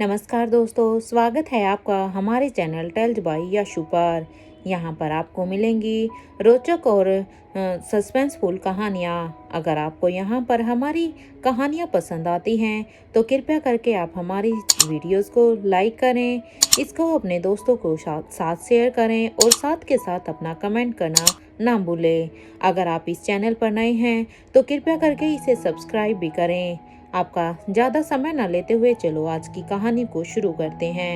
नमस्कार दोस्तों, स्वागत है आपका हमारे चैनल टेल्स बाय यशु पर। यहाँ पर आपको मिलेंगी रोचक और सस्पेंसफुल कहानियाँ। अगर आपको यहाँ पर हमारी कहानियाँ पसंद आती हैं तो कृपया करके आप हमारी वीडियोस को लाइक करें, इसको अपने दोस्तों को साथ शेयर करें और साथ के साथ अपना कमेंट करना ना भूलें। अगर आप इस चैनल पर नए हैं तो कृपया करके इसे सब्सक्राइब भी करें। आपका ज़्यादा समय न लेते हुए चलो आज की कहानी को शुरू करते हैं।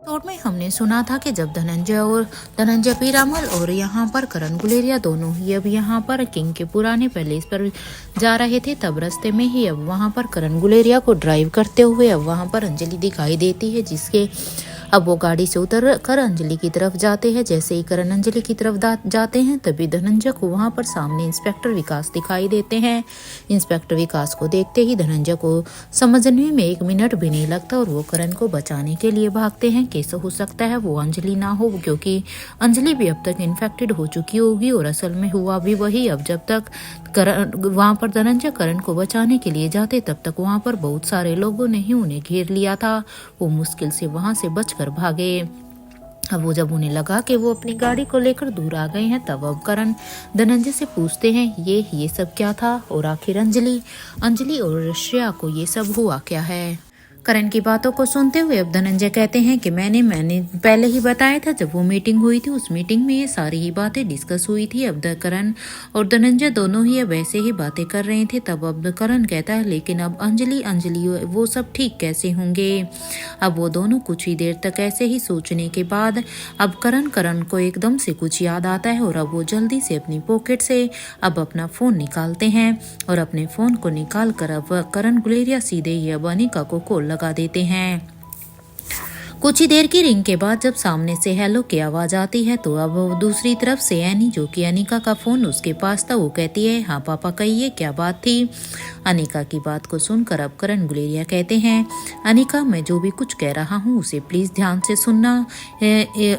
एपिसोड में हमने सुना था कि जब धनंजय पीरामल और यहाँ पर करण गुलेरिया दोनों ही अब यहाँ पर किंग के पुराने पैलेस पर जा रहे थे, तब रास्ते में ही अब वहाँ पर करण गुलेरिया को ड्राइव करते हुए अब वहाँ पर अंजलि दिखाई देती है, जिसके अब वो गाड़ी से उतर कर अंजलि की तरफ जाते हैं। जैसे ही करण अंजलि की तरफ जाते हैं तभी धनंजय को वहां पर सामने इंस्पेक्टर विकास दिखाई देते हैं। इंस्पेक्टर विकास को देखते ही धनंजय को समझने में 1 मिनट भी नहीं लगता और वो करण को बचाने के लिए भागते हैं। कैसे हो सकता है वो अंजलि ना हो, क्योंकि अंजलि भी अब तक इन्फेक्टेड हो चुकी होगी और असल में हुआ भी वही। अब जब तक वहां पर धनंजय करण को बचाने के लिए जाते तब तक वहां पर बहुत सारे लोगों ने ही उन्हें घेर लिया था। वो मुश्किल से वहां से बचकर भागे। अब वो जब उन्हें लगा कि वो अपनी गाड़ी को लेकर दूर आ गए हैं, तब अब करण धनंजय से पूछते हैं ये सब क्या था और आखिर अंजलि और श्रेया को ये सब हुआ क्या है। करण की बातों को सुनते हुए अब धनंजय कहते हैं कि मैंने पहले ही बताया था, जब वो मीटिंग हुई थी उस मीटिंग में ये सारी ही बातें डिस्कस हुई थी। अब करण और धनंजय दोनों ही अब ऐसे ही बातें कर रहे थे। तब अब करण कहता है लेकिन अब अंजलि वो सब ठीक कैसे होंगे। अब वो दोनों कुछ ही देर तक ऐसे ही सोचने के बाद अब करण को एकदम से कुछ याद आता है और अब वो जल्दी से अपनी पॉकेट से अब अपना फोन निकालते हैं और अपने फोन को निकाल कर अब करण गुलेरिया सीधे ही अब अनिका को कॉल लगा देते हैं। कुछ ही देर की रिंग के बाद जब सामने से हेलो की आवाज आती है तो अब दूसरी तरफ से एनी, जो कि अनिका का फोन उसके पास था, वो कहती है हाँ पापा कहिए क्या बात थी। अनिका की बात को सुनकर अब करण गुलेरिया कहते हैं अनिका मैं जो भी कुछ कह रहा हूँ उसे प्लीज ध्यान से सुनना।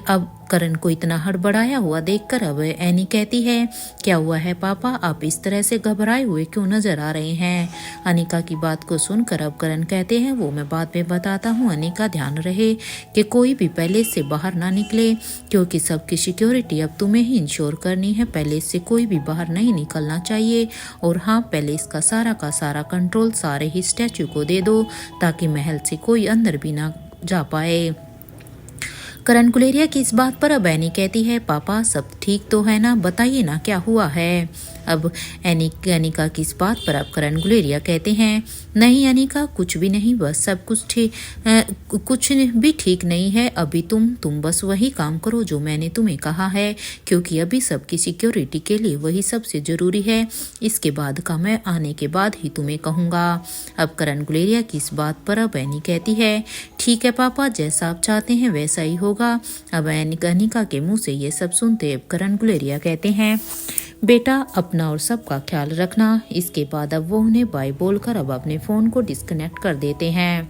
अब करण को इतना हड़बड़ाया हुआ देखकर अब एनी कहती है क्या हुआ है पापा, आप इस तरह से घबराए हुए क्यों नजर आ रहे हैं। अनिका की बात को सुनकर अब करण कहते हैं वो मैं बाद में बताता हूँ अनिका, ध्यान रहे कि कोई भी पैलेस से बाहर ना निकले, क्योंकि सबकी सिक्योरिटी अब तुम्हें ही इंश्योर करनी है। पैलेस से कोई भी बाहर नहीं निकलना चाहिए और हाँ, पैलेस का सारा कंट्रोल सारे ही स्टैचू को दे दो ताकि महल से कोई अंदर भी ना जा पाए। करण गुलेरिया की इस बात पर अब एनी कहती है पापा सब ठीक तो है ना, बताइए ना क्या हुआ है। अब अनिका की इस बात पर अब करण गुलेरिया कहते हैं नहीं अनिका कुछ भी नहीं, बस सब कुछ कुछ भी ठीक नहीं है। अभी तुम बस वही काम करो जो मैंने तुम्हें कहा है, क्योंकि अभी सबकी सिक्योरिटी के लिए वही सबसे जरूरी है। इसके बाद का मैं आने के बाद ही तुम्हें कहूँगा। अब करण गुलेरिया की इस बात पर अब एनी कहती है ठीक है पापा, जैसा आप चाहते हैं वैसा ही होगा। अब अनिका के मुंह से ये सब सुनते अब करण गुलेरिया कहते हैं बेटा अपना और सबका ख्याल रखना। इसके बाद अब वो उन्हें बाय बोलकर अब अपने फोन को डिस्कनेक्ट कर देते हैं।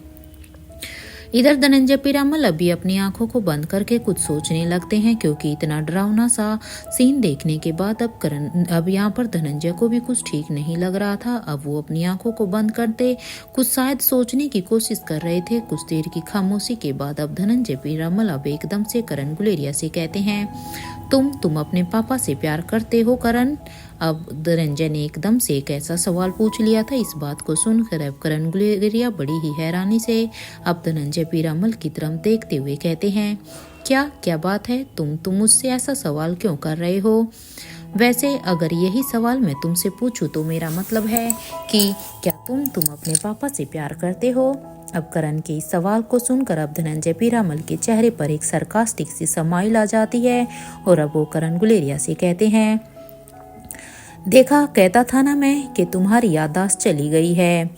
इधर धनंजय पीरामल अभी अपनी आंखों को बंद करके कुछ सोचने लगते हैं, क्योंकि इतना डरावना सा सीन देखने के बाद अब यहाँ पर धनंजय को भी कुछ ठीक नहीं लग रहा था। अब वो अपनी आंखों को बंद करते कुछ शायद सोचने की कोशिश कर रहे थे। कुछ देर की खामोशी के बाद अब धनंजय पीरामल अब एकदम से करण गुलेरिया से कहते हैं तुम अपने पापा से प्यार करते हो करण। अब धनंजय ने एकदम से एक ऐसा सवाल पूछ लिया था। इस बात को सुनकर अब करण गुलेरिया बड़ी ही हैरानी से अब धनंजय पीरामल की तरफ देखते हुए कहते हैं क्या बात है, तुम मुझसे ऐसा सवाल क्यों कर रहे हो। वैसे अगर यही सवाल मैं तुमसे पूछूं तो मेरा मतलब है कि क्या तुम अपने पापा से प्यार करते हो। अब करण के इस सवाल को सुनकर अब धनंजय पीरामल के चेहरे पर एक सरकास्टिक सी स्माइल आ जाती है और अब वो करण गुलेरिया से कहते हैं देखा कहता था ना मैं कि तुम्हारी याददाश्त चली गई है।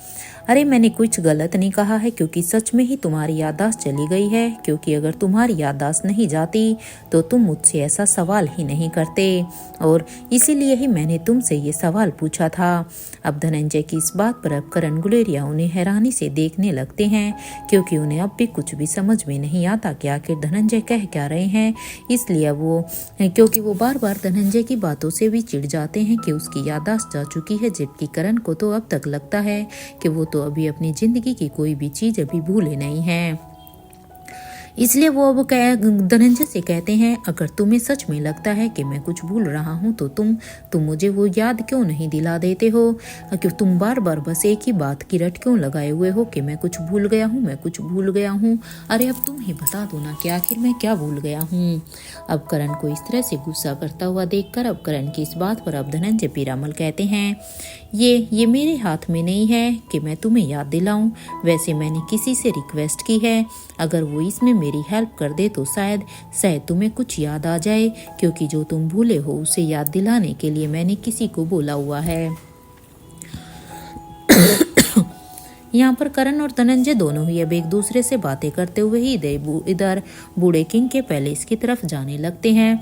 अरे मैंने कुछ गलत नहीं कहा है, क्योंकि सच में ही तुम्हारी याददाश्त चली गई है, क्योंकि अगर तुम्हारी याददाश्त नहीं जाती तो तुम मुझसे ऐसा सवाल ही नहीं करते, और इसीलिए ही मैंने तुमसे ये सवाल पूछा था। अब धनंजय की इस बात पर अब करण गुलेरिया उन्हें हैरानी से देखने लगते हैं, क्योंकि उन्हें अब भी कुछ भी समझ में नहीं आता कि आखिर धनंजय कह क्या रहे हैं। इसलिए क्योंकि वो बार बार धनंजय की बातों से भी चिढ़ जाते हैं कि उसकी याददाश्त जा चुकी है, जबकि करण को तो अब तक लगता है कि वो तो अभी अपनी जिंदगी की कोई भी चीज अभी भूले नहीं है। इसलिए वो अब धनंजय से कहते हैं, अगर तुम्हें सच में लगता है कि मैं कुछ भूल रहा हूँ तो तुम मुझे वो याद क्यों नहीं दिला देते हो, कि तुम बार बार बस एक ही बात की रट क्यों लगाए हुए हो कि मैं कुछ भूल गया हूँ, मैं कुछ भूल गया हूँ। अरे अब तुम ही बता दो ना कि आखिर मैं क्या भूल गया हूँ। अब करण को इस तरह से गुस्सा करता हुआ देखकर अब करण की इस बात पर अब धनंजय पीरामल कहते हैं, ये मेरे हाथ में नहीं है कि मैं तुम्हें याद दिलाऊं। वैसे मैंने किसी से रिक्वेस्ट की है, अगर वो इसमें मेरी हेल्प कर दे तो शायद तुम्हें कुछ याद आ जाए, क्योंकि जो तुम भूले हो उसे याद दिलाने के लिए मैंने किसी को बोला हुआ है। यहाँ पर करण और धनंजय दोनों ही अब एक दूसरे से बातें करते हुए ही इधर बूढ़े किंग के पैलेस की तरफ जाने लगते हैं।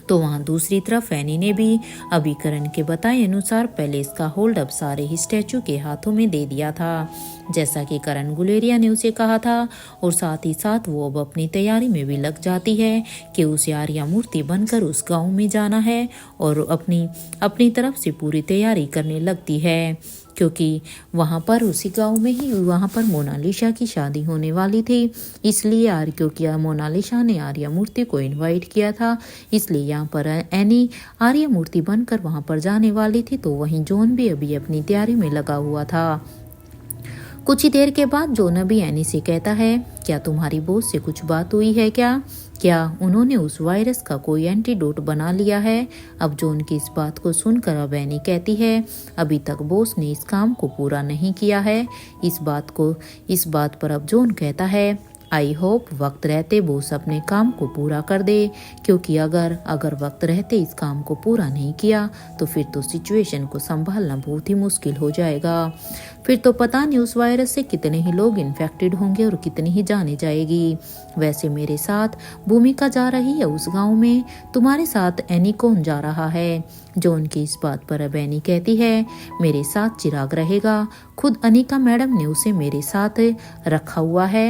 तो वहाँ दूसरी तरफ एनी ने भी अभी करण के बताए अनुसार पैलेस का होल्ड अप सारे ही स्टैचू के हाथों में दे दिया था, जैसा कि करण गुलेरिया ने उसे कहा था, और साथ ही साथ वो अब अपनी तैयारी में भी लग जाती है कि उसे आर्या मूर्ति बनकर उस गांव में जाना है, और अपनी तरफ से पूरी तैयारी करने लगती है, क्योंकि वहाँ पर उसी गांव में ही वहाँ पर मोनालिसा की शादी होने वाली थी। इसलिए क्योंकि मोनालिसा ने आर्या मूर्ति को इनवाइट किया था, इसलिए यहाँ पर एनी आर्या मूर्ति बनकर वहाँ पर जाने वाली थी। तो वहीं जॉन भी अभी अपनी तैयारी में लगा हुआ था। कुछ ही देर के बाद जॉन अभी एनी से कहता है, क्या तुम्हारी बॉस से कुछ बात हुई है क्या उन्होंने उस वायरस का कोई एंटीडोट बना लिया है। अब जॉन की इस बात को सुनकर अब एनी कहती है, अभी तक बॉस ने इस काम को पूरा नहीं किया है। इस बात पर अब जॉन कहता है, आई होप वक्त रहते बॉस अपने काम को पूरा कर दे, क्योंकि अगर वक्त रहते इस काम को पूरा नहीं किया तो फिर तो सिचुएशन को संभालना बहुत ही मुश्किल हो जाएगा। फिर तो पता नहीं उस वायरस से कितने ही लोग इन्फेक्टेड होंगे और कितनी ही जाने जाएगी। वैसे मेरे साथ भूमिका जा रही है उस गांव में, तुम्हारे साथ एनी कौन जा रहा है। जॉन की इस बात पर अब एनी कहती है, मेरे साथ चिराग रहेगा, खुद अनिका मैडम ने उसे मेरे साथ रखा हुआ है।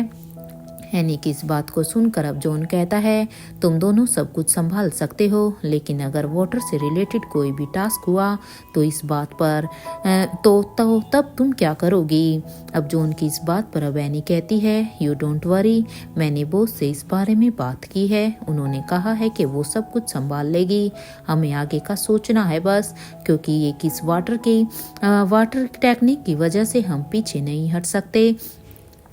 एनी की इस बात को सुनकर अब जॉन कहता है, तुम दोनों सब कुछ संभाल सकते हो, लेकिन अगर वाटर से रिलेटेड कोई भी टास्क हुआ तो इस बात पर तब तुम क्या करोगी। अब जॉन की इस बात पर अब एनी कहती है, यू डोंट वरी, मैंने बॉस से इस बारे में बात की है, उन्होंने कहा है कि वो सब कुछ संभाल लेगी, हमें आगे का सोचना है बस, क्योंकि ये किस वाटर टेक्निक की वजह से हम पीछे नहीं हट सकते।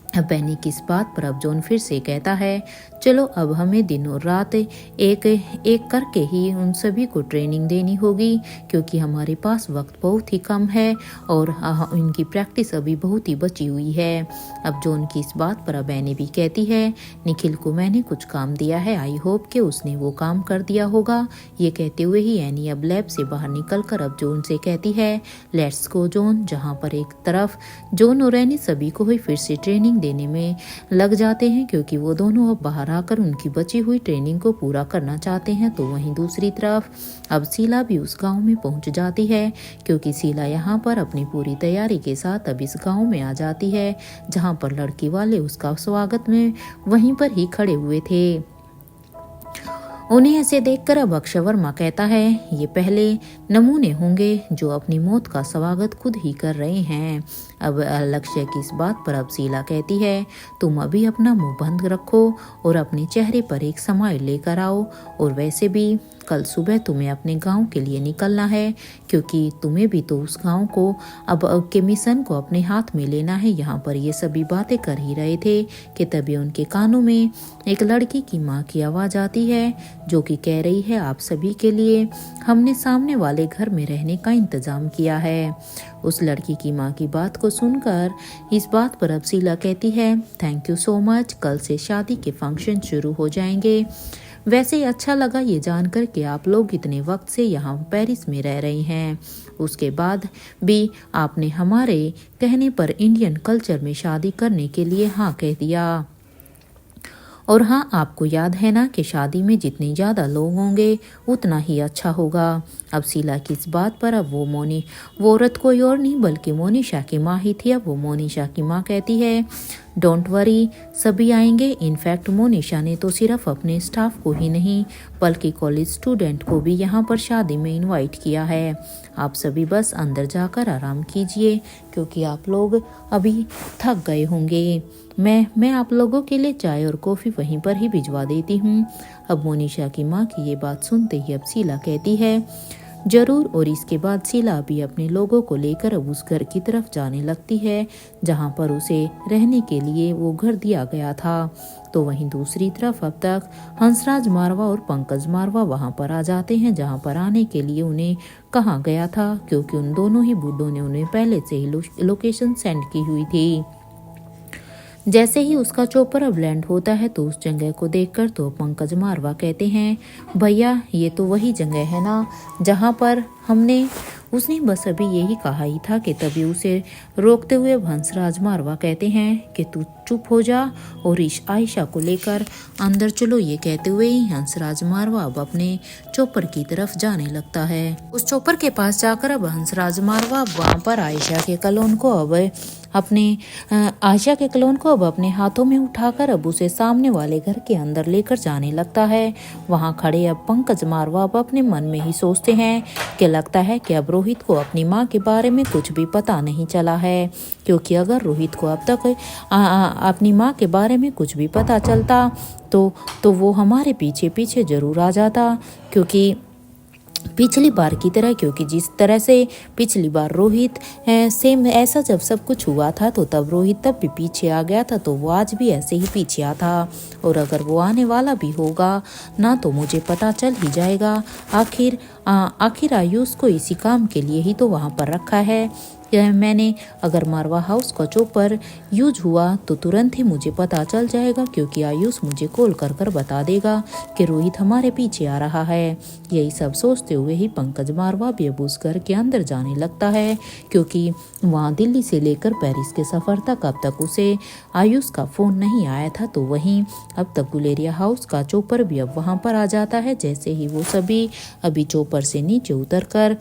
अब एनी की इस बात पर अब जॉन फिर से कहता है, चलो अब हमें दिन और रात एक करके ही उन सभी को ट्रेनिंग देनी होगी, क्योंकि हमारे पास वक्त बहुत ही कम है और इनकी प्रैक्टिस अभी बहुत ही बची हुई है। अब जॉन की इस बात पर अब एनी भी कहती है, निखिल को मैंने कुछ काम दिया है, आई होप कि उसने वो काम कर दिया होगा। ये कहते हुए ही एनी अब लैब से बाहर निकलकर अब जॉन से कहती है, लेट्स गो जॉन। जहाँ पर एक तरफ जॉन और एनी सभी को ही फिर से ट्रेनिंग देने में लग जाते हैं, क्योंकि वो दोनों अब बाहर आकर उनकी बची हुई ट्रेनिंग को पूरा करना चाहते हैं। तो वहीं दूसरी तरफ अब शीला भी उस गांव में पहुंच जाती है, क्योंकि शीला यहाँ पर अपनी पूरी तैयारी के साथ अब इस गांव में आ जाती है, जहां पर लड़की वाले उसका स्वागत में वहीं पर ही खड़े हुए थे। उन्हें ऐसे देखकर अब अक्षय वर्मा कहता है, ये पहले नमूने होंगे जो अपनी मौत का स्वागत खुद ही कर रहे हैं। अब लक्ष्य की इस बात पर अब शीला कहती है, तुम अभी अपना मुंह बंद रखो और अपने चेहरे पर एक स्माइल लेकर आओ, और वैसे भी कल सुबह तुम्हें अपने गांव के लिए निकलना है, क्योंकि तुम्हें भी तो उस गांव को अब के मिशन को अपने हाथ में लेना है। यहाँ पर ये सभी बातें कर ही रहे थे कि तभी उनके कानों में एक लड़की की माँ की आवाज़ आती है, जो कि कह रही है, आप सभी के लिए हमने सामने वाले घर में रहने का इंतज़ाम किया है। उस लड़की की माँ की बात को सुनकर इस बात पर अब शीला कहती है, थैंक यू सो मच, कल से शादी के फंक्शन शुरू हो जाएंगे। वैसे अच्छा लगा ये जानकर कि आप लोग इतने वक्त से यहाँ पेरिस में रह रही हैं। उसके बाद भी आपने हमारे कहने पर इंडियन कल्चर में शादी करने के लिए हाँ कह दिया। और हाँ, आपको याद है ना कि शादी में जितने ज़्यादा लोग होंगे उतना ही अच्छा होगा। अब शीला की इस बात पर अब वो औरत कोई और नहीं बल्कि मोनिशा की माँ ही थी। अब वो मोनिशा की माँ कहती है, डोंट वरी, सभी आएंगे। इनफैक्ट मोनिशा ने तो सिर्फ अपने स्टाफ को ही नहीं बल्कि कॉलेज स्टूडेंट को भी यहाँ पर शादी में इनवाइट किया है। आप सभी बस अंदर जाकर आराम कीजिए क्योंकि आप लोग अभी थक गए होंगे। मैं आप लोगों के लिए चाय और कॉफ़ी वहीं पर ही भिजवा देती हूँ। अब मोनिशा की माँ की ये बात सुनते ही अब शीला कहती है, जरूर। और इसके बाद शीला भी अपने लोगों को लेकर अब उस घर की तरफ जाने लगती है जहाँ पर उसे रहने के लिए वो घर दिया गया था। तो वहीं दूसरी तरफ अब तक हंसराज मारवा और पंकज मारवा वहाँ पर आ जाते हैं जहाँ पर आने के लिए उन्हें कहा गया था, क्योंकि उन दोनों ही बूढ़ों ने उन्हें पहले से ही लोकेशन सेंड की हुई थी। जैसे ही उसका चोपर अब लैंड होता है तो उस जगह को देखकर तो पंकज मारवा कहते हैं, भैया ये तो वही जगह है ना जहाँ पर उसने बस अभी यही कहा ही था कि तभी उसे रोकते हुए हंसराज मारवा कहते हैं कि तू चुप हो जा और इस आयशा को लेकर अंदर चलो। ये कहते हुए ही हंसराज मारवा अब अपने चोपर की तरफ जाने लगता है। उस चोपर के पास जाकर अब हंसराज मारवा वहाँ पर आयशा के क्लोन को अब अपने हाथों में उठाकर अब उसे सामने वाले घर के अंदर लेकर जाने लगता है। वहाँ खड़े अब पंकज मारवा अब अपने मन में ही सोचते हैं कि लगता है कि अब रोहित को अपनी माँ के बारे में कुछ भी पता नहीं चला है, क्योंकि अगर रोहित को अब तक अपनी माँ के बारे में कुछ भी पता चलता तो वो हमारे पीछे पीछे जरूर आ जाता, क्योंकि पिछली बार की तरह, क्योंकि जिस तरह से पिछली बार रोहित सेम ऐसा जब सब कुछ हुआ था तो तब रोहित तब भी पीछे आ गया था, तो वो आज भी ऐसे ही पीछे आता था। और अगर वो आने वाला भी होगा ना तो मुझे पता चल ही जाएगा। आखिर आयुष को इसी काम के लिए ही तो वहाँ पर रखा है। मैंने अगर मारवा हाउस का चोपर यूज हुआ तो तुरंत ही मुझे पता चल जाएगा, क्योंकि आयुष मुझे कॉल कर बता देगा कि रोहित हमारे पीछे आ रहा है। यही सब सोचते हुए ही पंकज मारवा भी अब उस घर के अंदर जाने लगता है, क्योंकि वहाँ दिल्ली से लेकर पेरिस के सफ़र तक अब तक उसे आयुष का फ़ोन नहीं आया था। तो वहीं अब तक गुलेरिया हाउस का चोपर भी अब वहाँ पर आ जाता है। जैसे ही वो सभी अभी चोपर से नीचे उतरकर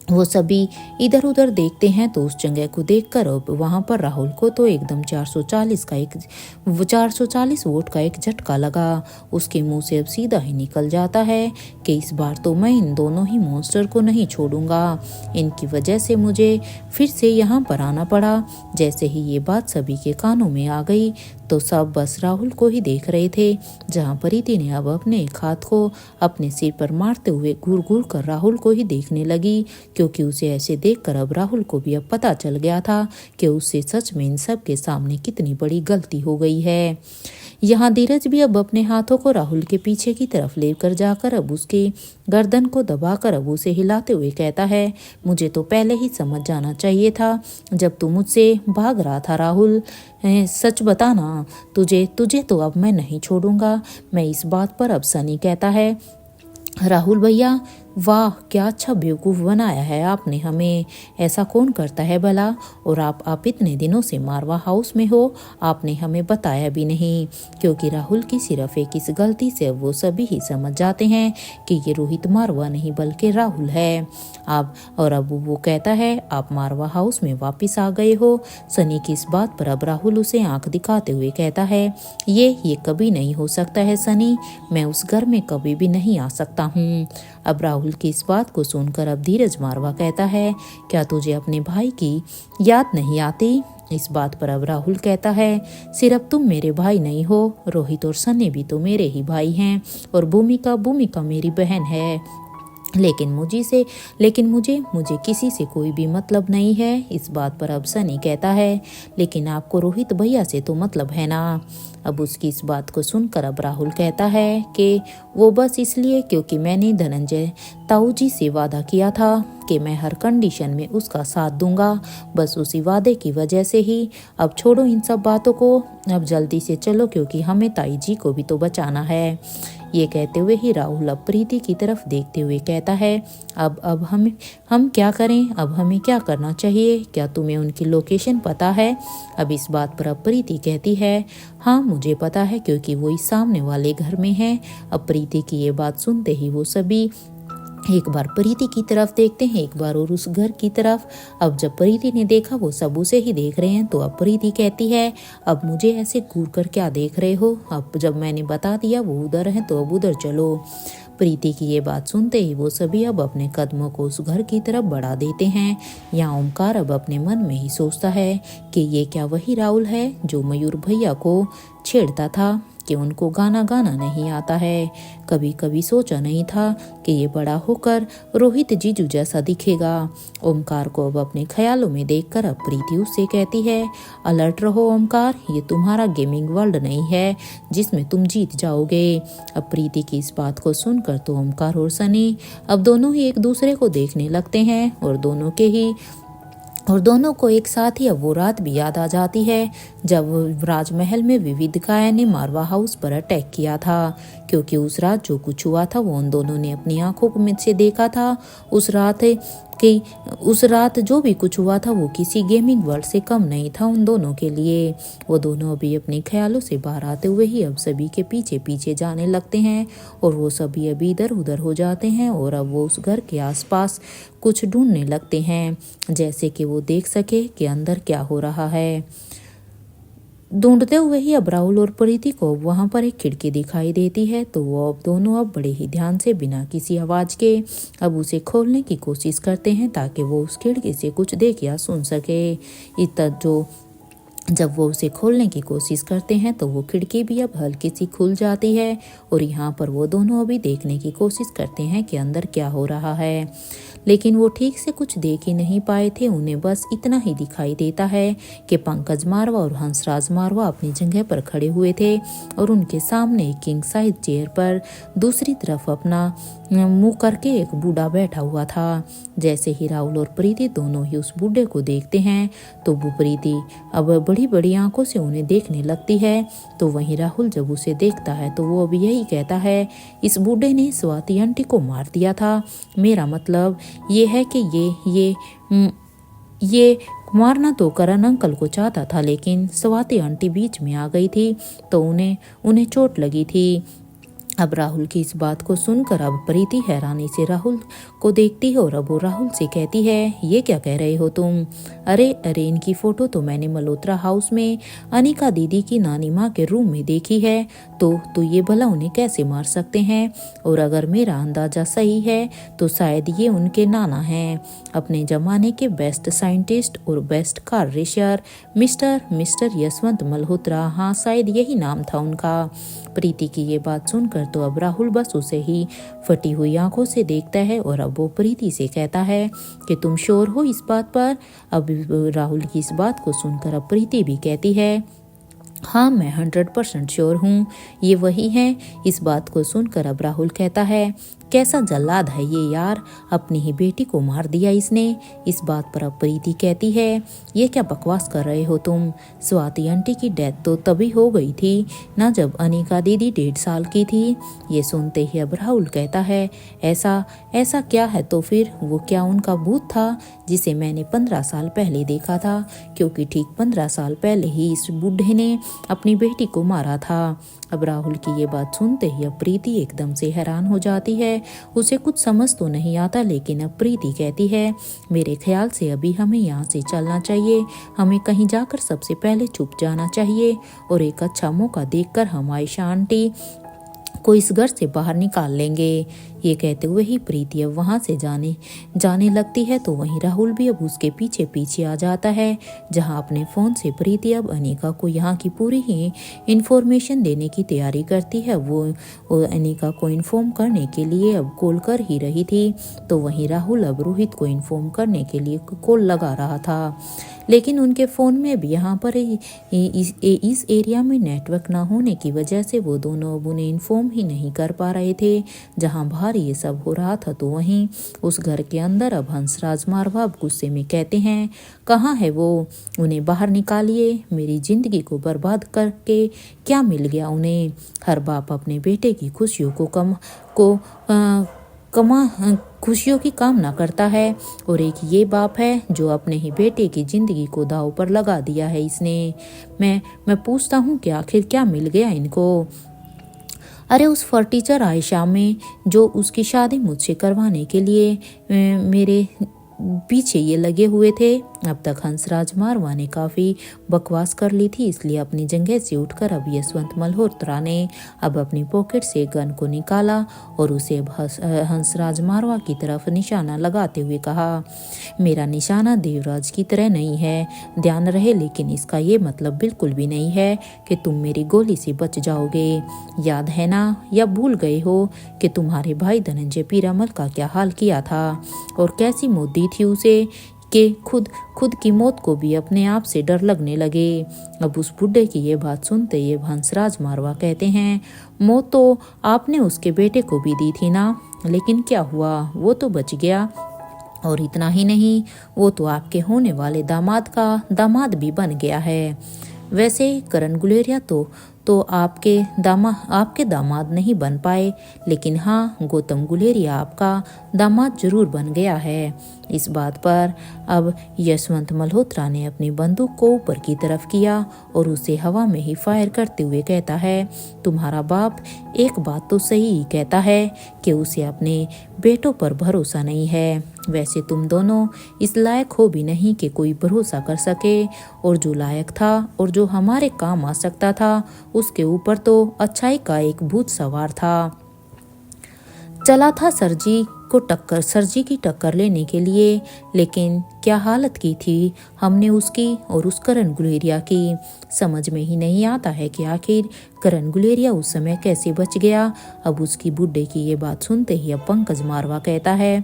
वो सभी इधर उधर देखते हैं तो उस जगह को देखकर अब वहाँ पर राहुल को तो एकदम 440 वोट का एक झटका लगा। उसके मुंह से अब सीधा ही निकल जाता है कि इस बार तो मैं इन दोनों ही मॉन्स्टर को नहीं छोड़ूंगा, इनकी वजह से मुझे फिर से यहाँ पर आना पड़ा। जैसे ही ये बात सभी के कानों में आ गई तो सब बस राहुल को ही देख रहे थे, जहाँ प्रीति ने अब अपने एक हाथ को अपने सिर पर मारते हुए घूर घूर कर राहुल को ही देखने लगी, क्योंकि उसे ऐसे देखकर अब राहुल को भी अब पता चल गया था कि उससे सच में इन सब के सामने कितनी बड़ी गलती हो गई है। यहाँ धीरज भी अब अपने हाथों को राहुल के पीछे की तरफ लेकर जाकर अब उसकी गर्दन को दबाकर अब उसे हिलाते हुए कहता है, मुझे तो पहले ही समझ जाना चाहिए था जब तू मुझसे भाग रहा था राहुल। सच बताना, तुझे तो अब मैं नहीं छोड़ूंगा। मैं इस बात पर अब सनी कहता है, राहुल भैया वाह क्या अच्छा बेवकूफ़ बनाया है आपने हमें, ऐसा कौन करता है भला। और आप इतने दिनों से मारवा हाउस में हो, आपने हमें बताया भी नहीं। क्योंकि राहुल की सिर्फ एक इस गलती से वो सभी ही समझ जाते हैं कि ये रोहित मारवा नहीं बल्कि राहुल है। अब वो कहता है, आप मारवा हाउस में वापस आ गए हो। सनी की इस बात पर अब राहुल उसे आंख दिखाते हुए कहता है, ये कभी नहीं हो सकता है सनी, मैं उस घर में कभी भी नहीं आ सकता हूँ। अब राहुल की इस बात को सुनकर अब धीरज मारवा कहता है, क्या तुझे अपने भाई की याद नहीं आती। इस बात पर अब राहुल कहता है, सिर्फ तुम मेरे भाई नहीं हो, रोहित और सनी भी तो मेरे ही भाई हैं, और भूमिका मेरी बहन है। लेकिन मुझे किसी से कोई भी मतलब नहीं है। इस बात पर अब सनी कहता है, लेकिन आपको रोहित भैया से तो मतलब है ना। अब उसकी इस बात को सुनकर अब राहुल कहता है कि वो बस इसलिए क्योंकि मैंने धनंजय ताऊ जी से वादा किया था कि मैं हर कंडीशन में उसका साथ दूंगा, बस उसी वादे की वजह से ही। अब छोड़ो इन सब बातों को, अब जल्दी से चलो क्योंकि हमें ताई जी को भी तो बचाना है। ये कहते हुए ही राहुल अब प्रीति की तरफ देखते हुए कहता है, अब हम क्या करें, अब हमें क्या करना चाहिए, क्या तुम्हें उनकी लोकेशन पता है? अब इस बात पर अब प्रीति कहती है, हाँ मुझे पता है, क्योंकि वो इस सामने वाले घर में है। अब प्रीति की ये बात सुनते ही वो सभी एक बार प्रीति की तरफ देखते हैं, एक बार और उस घर की तरफ। अब जब प्रीति ने देखा वो सब उसे ही देख रहे हैं, तो अब प्रीति कहती है, अब मुझे ऐसे घूर कर क्या देख रहे हो? अब जब मैंने बता दिया वो उधर है तो अब उधर चलो। प्रीति की ये बात सुनते ही वो सभी अब अपने कदमों को उस घर की तरफ बढ़ा देते हैं। यहाँ ओमकार अब अपने मन में ही सोचता है कि ये क्या वही राहुल है जो मयूर भैया को छेड़ता था कि उनको गाना गाना नहीं आता है। कभी कभी सोचा नहीं था कि ये बड़ा होकर रोहित जीजू जैसा दिखेगा। ओमकार को अब अपने ख्यालों में देखकर अब प्रीति उससे कहती है, अलर्ट रहो ओमकार, ये तुम्हारा गेमिंग वर्ल्ड नहीं है जिसमें तुम जीत जाओगे। अब प्रीति की इस बात को सुनकर तो ओमकार और सनी अब दोनों ही एक दूसरे को देखने लगते हैं और दोनों को एक साथ ही अब वो रात भी याद आ जाती है जब राजमहल में विविधिकाया ने मारवा हाउस पर अटैक किया था, क्योंकि उस रात जो कुछ हुआ था वो उन दोनों ने अपनी आंखों में से देखा था। उस रात जो भी कुछ हुआ था वो किसी गेमिंग वर्ल्ड से कम नहीं था उन दोनों के लिए। वो दोनों अभी अपने ख्यालों से बाहर आते हुए ही अब सभी के पीछे पीछे जाने लगते हैं और वो सभी अभी इधर उधर हो जाते हैं और अब वो उस घर के आसपास कुछ ढूंढने लगते हैं, जैसे कि वो देख सके कि अंदर क्या हो रहा है। ढूंढते हुए ही अब राहुल और प्रीति को वहां पर एक खिड़की दिखाई देती है, तो वो अब दोनों अब बड़े ही ध्यान से बिना किसी आवाज के अब उसे खोलने की कोशिश करते हैं ताकि वो उस खिड़की से कुछ देख या सुन सके। जब वो उसे खोलने की कोशिश करते हैं तो वो खिड़की भी अब हल्की सी खुल जाती है और यहाँ पर वो दोनों अभी देखने की कोशिश करते हैं कि अंदर क्या हो रहा है, लेकिन वो ठीक से कुछ देख ही नहीं पाए थे। उन्हें बस इतना ही दिखाई देता है कि पंकज मारवा और हंसराज मारवा अपनी जगह पर खड़े हुए थे और उनके सामने एक किंग साइज चेयर पर दूसरी तरफ अपना मुंह करके एक बूढ़ा बैठा हुआ था। जैसे ही राहुल और प्रीति दोनों ही उस बूढ़े को देखते हैं तो वो प्रीति अब बड़ी बड़ी आंखों से उन्हें देखने लगती है। तो वहीं राहुल जब उसे देखता है तो वो अब यही कहता है, इस बूढ़े ने स्वाति आंटी को मार दिया था। मेरा मतलब ये है कि ये मारना तो करण अंकल को चाहता था, लेकिन स्वाति आंटी बीच में आ गई थी तो उन्हें चोट लगी थी। अब राहुल की इस बात को सुनकर अब प्रीति हैरानी से राहुल को देखती है और अब वो राहुल से कहती है, ये क्या कह रहे हो तुम? अरे इनकी फोटो तो मैंने मल्होत्रा हाउस में अनिका दीदी की नानी माँ के रूम में देखी है, तो ये भला उन्हें कैसे मार सकते हैं? और अगर मेरा अंदाजा सही है तो शायद ये उनके नाना हैं, अपने जमाने के बेस्ट साइंटिस्ट और best car racer mister Yashwant Malhotra. हाँ, शायद यही नाम था उनका। प्रीति की ये बात सुनकर तो अब राहुल बस उसे ही फटी हुई आंखों से देखता है और अब वो प्रीति से कहता है कि तुम श्योर हो इस बात पर? अब राहुल की इस बात को सुनकर अब प्रीति भी कहती है, हाँ मैं 100% श्योर हूँ, ये वही है। इस बात को सुनकर अब राहुल कहता है, कैसा जल्लाद है ये यार, अपनी ही बेटी को मार दिया इसने। इस बात पर अब प्रीति कहती है, ये क्या बकवास कर रहे हो तुम? स्वाति आंटी की डेथ तो तभी हो गई थी ना जब अनिका दीदी 1.5 साल की थी। ये सुनते ही अब राहुल कहता है, ऐसा क्या है तो फिर? वो क्या उनका भूत था जिसे मैंने 15 साल पहले देखा था? क्योंकि ठीक 15 साल पहले ही इस बूढ़े ने अपनी बेटी को मारा था। अब राहुल की ये बात सुनते ही अब प्रीति एकदम से हैरान हो जाती है। उसे कुछ समझ तो नहीं आता, लेकिन अब प्रीति कहती है, मेरे ख्याल से अभी हमें यहाँ से चलना चाहिए। हमें कहीं जाकर सबसे पहले छुप जाना चाहिए और एक अच्छा मौका देखकर हम आयशा आंटी को इस घर से बाहर निकाल लेंगे। ये कहते हुए ही प्रीति अब वहां से जाने लगती है, तो वहीं राहुल भी अब उसके पीछे पीछे आ जाता है, जहां अपने फोन से प्रीति अब अनिका को यहाँ की पूरी ही इंफॉर्मेशन देने की तैयारी करती है। वो अनिका को इन्फॉर्म करने के लिए अब कॉल कर ही रही थी, तो वहीं राहुल अब रोहित को इन्फॉर्म करने के लिए कॉल लगा रहा था। लेकिन उनके फ़ोन में भी यहाँ पर इस एरिया में नेटवर्क ना होने की वजह से वो दोनों अब उन्हें इन्फॉर्म ही नहीं कर पा रहे थे। जहाँ बाहर ये सब हो रहा था तो वहीं उस घर के अंदर अब हंसराज मारवा अब गुस्से में कहते हैं, कहाँ है वो, उन्हें बाहर निकालिए, मेरी ज़िंदगी को बर्बाद करके क्या मिल गया उन्हें। हर बाप अपने बेटे की खुशियों खुशियों की कामना करता है, और एक ये बाप है जो अपने ही बेटे की जिंदगी को दांव पर लगा दिया है इसने। मैं पूछता हूँ कि आखिर क्या मिल गया इनको। अरे उस फर्टीचर आयशा में जो उसकी शादी मुझसे करवाने के लिए मेरे पीछे ये लगे हुए थे। अब तक हंसराज मारवा ने काफ़ी बकवास कर ली थी, इसलिए अपनी जगह से उठकर अब यशवंत मल्होत्रा ने अब अपनी पॉकेट से गन को निकाला और उसे हंसराज मारवा की तरफ निशाना लगाते हुए कहा, मेरा निशाना देवराज की तरह नहीं है, ध्यान रहे, लेकिन इसका ये मतलब बिल्कुल भी नहीं है कि तुम मेरी गोली से बच जाओगे। याद है ना, या भूल गए हो कि तुम्हारे भाई धनंजय पीरामल का क्या हाल किया था और कैसी मौत दी थी उसे कि खुद की मौत को भी अपने आप से डर लगने लगे। अब उस बुढ़े की ये बात सुनते ये हंसराज मारवा कहते हैं, मौत तो आपने उसके बेटे को भी दी थी ना, लेकिन क्या हुआ, वो तो बच गया। और इतना ही नहीं, वो तो आपके होने वाले दामाद का दामाद भी बन गया है। वैसे करण गुलेरिया तो आपके दामाद नहीं बन पाए, लेकिन हाँ, गौतम गुलेरिया आपका दामाद जरूर बन गया है। इस बात पर अब यशवंत मल्होत्रा ने अपनी बंदूक को ऊपर की तरफ किया और उसे हवा में ही फायर करते हुए कहता है, तुम्हारा बाप एक बात तो सही ही कहता है कि उसे अपने बेटों पर भरोसा नहीं है। वैसे तुम दोनों इस लायक हो भी नहीं कि कोई भरोसा कर सके, और जो लायक था और जो हमारे काम आ सकता था उसके ऊपर तो अच्छाई का एक भूत सवार था। चला था सरजी की टक्कर लेने के लिए, लेकिन क्या हालत की थी हमने उसकी और उस करण गुलेरिया की। समझ में ही नहीं आता है कि आखिर करण गुलेरिया उस समय कैसे बच गया। अब उसकी बुड्ढे की ये बात सुनते ही अब पंकज मारवा कहता है,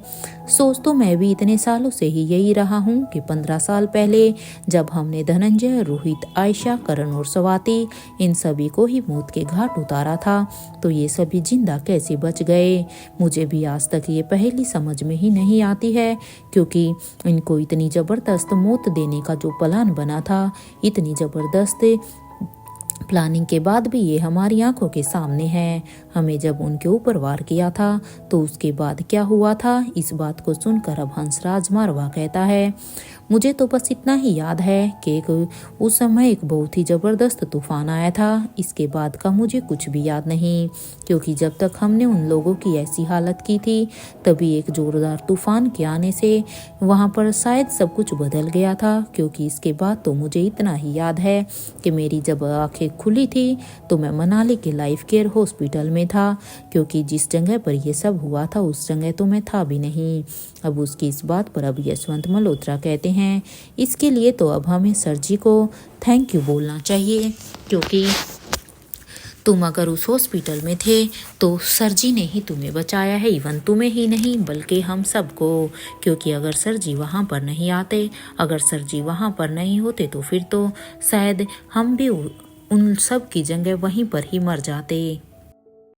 सोच तो मैं भी इतने सालों से ही यही रहा हूँ कि 15 साल पहले जब हमने धनंजय, रोहित, आयशा, करण और स्वाति इन सभी को ही मौत के घाट उतारा था, तो ये सभी जिंदा कैसे बच गए। मुझे भी आज तक ये पहेली समझ में ही नहीं आती है, क्योंकि इनको इतनी ज़बरदस्त मौत देने का जो प्लान बना था, इतनी ज़बरदस्त प्लानिंग के बाद भी ये हमारी आंखों के सामने है। हमें जब उनके ऊपर वार किया था तो उसके बाद क्या हुआ था, इस बात को सुनकर अब हंसराज मारवा कहता है, मुझे तो बस इतना ही याद है कि उस समय एक बहुत ही ज़बरदस्त तूफान आया था। इसके बाद का मुझे कुछ भी याद नहीं, क्योंकि जब तक हमने उन लोगों की ऐसी हालत की थी तभी एक ज़ोरदार तूफान के आने से वहाँ पर शायद सब कुछ बदल गया था। क्योंकि इसके बाद तो मुझे इतना ही याद है कि मेरी जब आंखें खुली थी तो मैं मनाली के लाइफ केयर हॉस्पिटल में था, क्योंकि जिस जगह पर यह सब हुआ था उस जगह तो मैं था भी नहीं। अब उसकी इस बात पर अब यशवंत मल्होत्रा कहते हैं, इसके लिए तो अब हमें सर जी को थैंक यू बोलना चाहिए, क्योंकि तुम अगर उस हॉस्पिटल में थे तो सर जी ने ही तुम्हें बचाया है। इवन तुम्हें ही नहीं बल्कि हम सबको, क्योंकि अगर सर जी वहाँ पर नहीं आते, अगर सर जी वहाँ पर नहीं होते तो फिर तो शायद हम भी उन सब की जगह वहीं पर ही मर जाते।